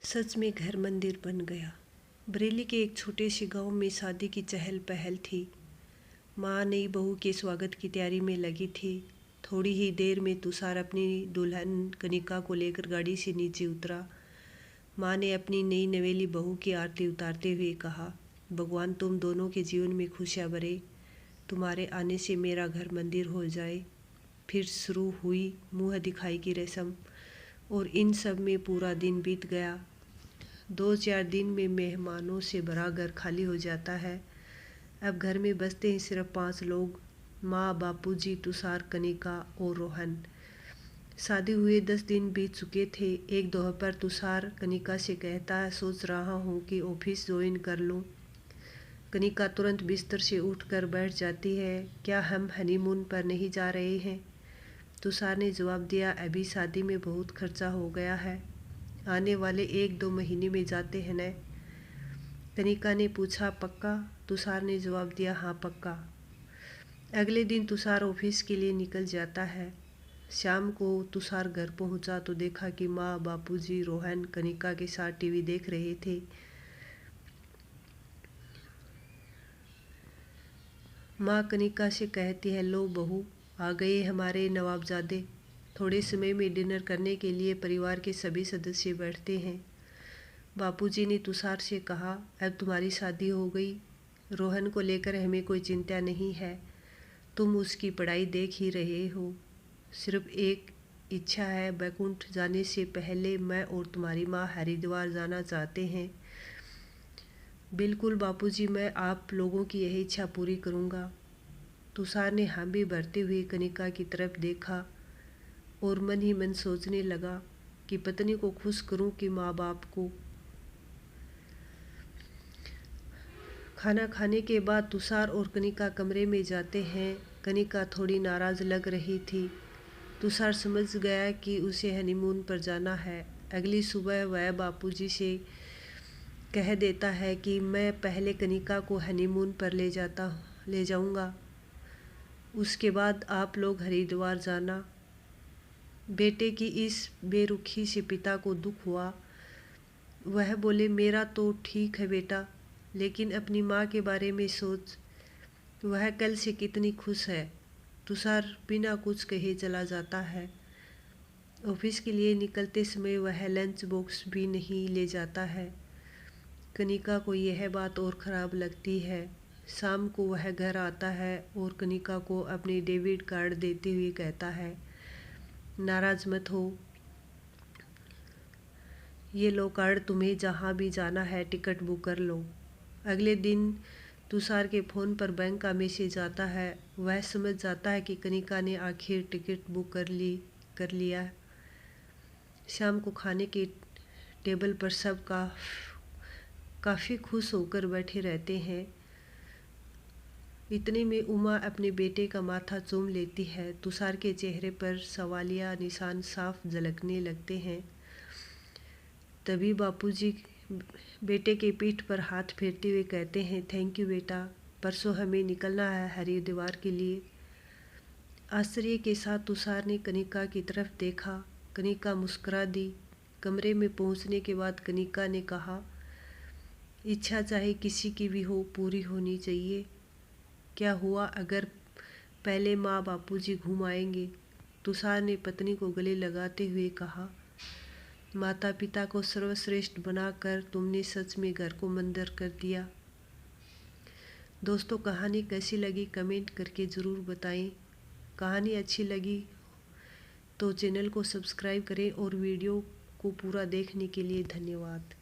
सच में घर मंदिर बन गया। बरेली के एक छोटे से गांव में शादी की चहल पहल थी। माँ नई बहू के स्वागत की तैयारी में लगी थी। थोड़ी ही देर में तुषार अपनी दुल्हन कनिका को लेकर गाड़ी से नीचे उतरा। माँ ने अपनी नई नवेली बहू की आरती उतारते हुए कहा, भगवान तुम दोनों के जीवन में खुशियाँ भरे, तुम्हारे आने से मेरा घर मंदिर हो जाए। फिर शुरू हुई मुँह दिखाई की रस्म और इन सब में पूरा दिन बीत गया। 2-4 दिन में मेहमानों से भरा घर खाली हो जाता है। अब घर में बसते हैं सिर्फ 5 लोग, माँ, बापूजी, तुषार, कनिका और रोहन। शादी हुए 10 दिन बीत चुके थे। एक दोपहर तुषार कनिका से कहता है, सोच रहा हूँ कि ऑफिस ज्वाइन कर लूँ। कनिका तुरंत बिस्तर से उठकर बैठ जाती है, क्या हम हनीमून पर नहीं जा रहे हैं? तुषार ने जवाब दिया, अभी शादी में बहुत खर्चा हो गया है, आने वाले 1-2 महीने में जाते हैं न? कनिका ने पूछा, पक्का? तुषार ने जवाब दिया, हाँ पक्का। अगले दिन तुषार ऑफिस के लिए निकल जाता है। शाम को तुषार घर पहुंचा तो देखा कि माँ, बापूजी, रोहन कनिका के साथ टीवी देख रहे थे। माँ कनिका से कहती है, लो बहू, आ गए हमारे नवाबजादे। थोड़े समय में डिनर करने के लिए परिवार के सभी सदस्य बैठते हैं। बापूजी ने तुषार से कहा, अब तुम्हारी शादी हो गई, रोहन को लेकर हमें कोई चिंता नहीं है। तुम उसकी पढ़ाई देख ही रहे हो। सिर्फ एक इच्छा है, बैकुंठ जाने से पहले मैं और तुम्हारी माँ हरिद्वार जाना चाहते हैं। बिल्कुल बापूजी, मैं आप लोगों की यही इच्छा पूरी करूँगा। तुषार ने हामी भरते हुए कनिका की तरफ देखा और मन ही मन सोचने लगा कि पत्नी को खुश करूं कि माँ बाप को। खाना खाने के बाद तुषार और कनिका कमरे में जाते हैं। कनिका थोड़ी नाराज़ लग रही थी। तुषार समझ गया कि उसे हनीमून पर जाना है। अगली सुबह वह बापूजी से कह देता है कि मैं पहले कनिका को हनीमून पर ले जाऊंगा, उसके बाद आप लोग हरिद्वार जाना। बेटे की इस बेरुखी से पिता को दुख हुआ। वह बोले, मेरा तो ठीक है बेटा, लेकिन अपनी माँ के बारे में सोच, वह कल से कितनी खुश है। तुषार बिना कुछ कहे चला जाता है। ऑफिस के लिए निकलते समय वह लंच बॉक्स भी नहीं ले जाता है। कनिका को यह बात और ख़राब लगती है। शाम को वह घर आता है और कनिका को अपनी डेबिट कार्ड देते हुए कहता है, नाराज़ मत हो, ये लो कार्ड, तुम्हें जहाँ भी जाना है टिकट बुक कर लो। अगले दिन तुषार के फ़ोन पर बैंक का मैसेज आता है। वह समझ जाता है कि कनिका ने आखिर टिकट बुक कर लिया। शाम को खाने के टेबल पर सब काफ़ी खुश होकर बैठे रहते हैं। इतने में उमा अपने बेटे का माथा चूम लेती है। तुषार के चेहरे पर सवालिया निशान साफ झलकने लगते हैं। तभी बापूजी बेटे के पीठ पर हाथ फेरते हुए कहते हैं, थैंक यू बेटा, परसों हमें निकलना है हरिद्वार के लिए। आश्चर्य के साथ तुषार ने कनिका की तरफ देखा। कनिका मुस्कुरा दी। कमरे में पहुंचने के बाद कनिका ने कहा, इच्छा चाहे किसी की भी हो, पूरी होनी चाहिए। क्या हुआ अगर पहले माँ बापूजी घूम आएंगे? तुषार ने पत्नी को गले लगाते हुए कहा, माता पिता को सर्वश्रेष्ठ बनाकर तुमने सच में घर को मंदिर कर दिया। दोस्तों, कहानी कैसी लगी कमेंट करके ज़रूर बताएं। कहानी अच्छी लगी तो चैनल को सब्सक्राइब करें और वीडियो को पूरा देखने के लिए धन्यवाद।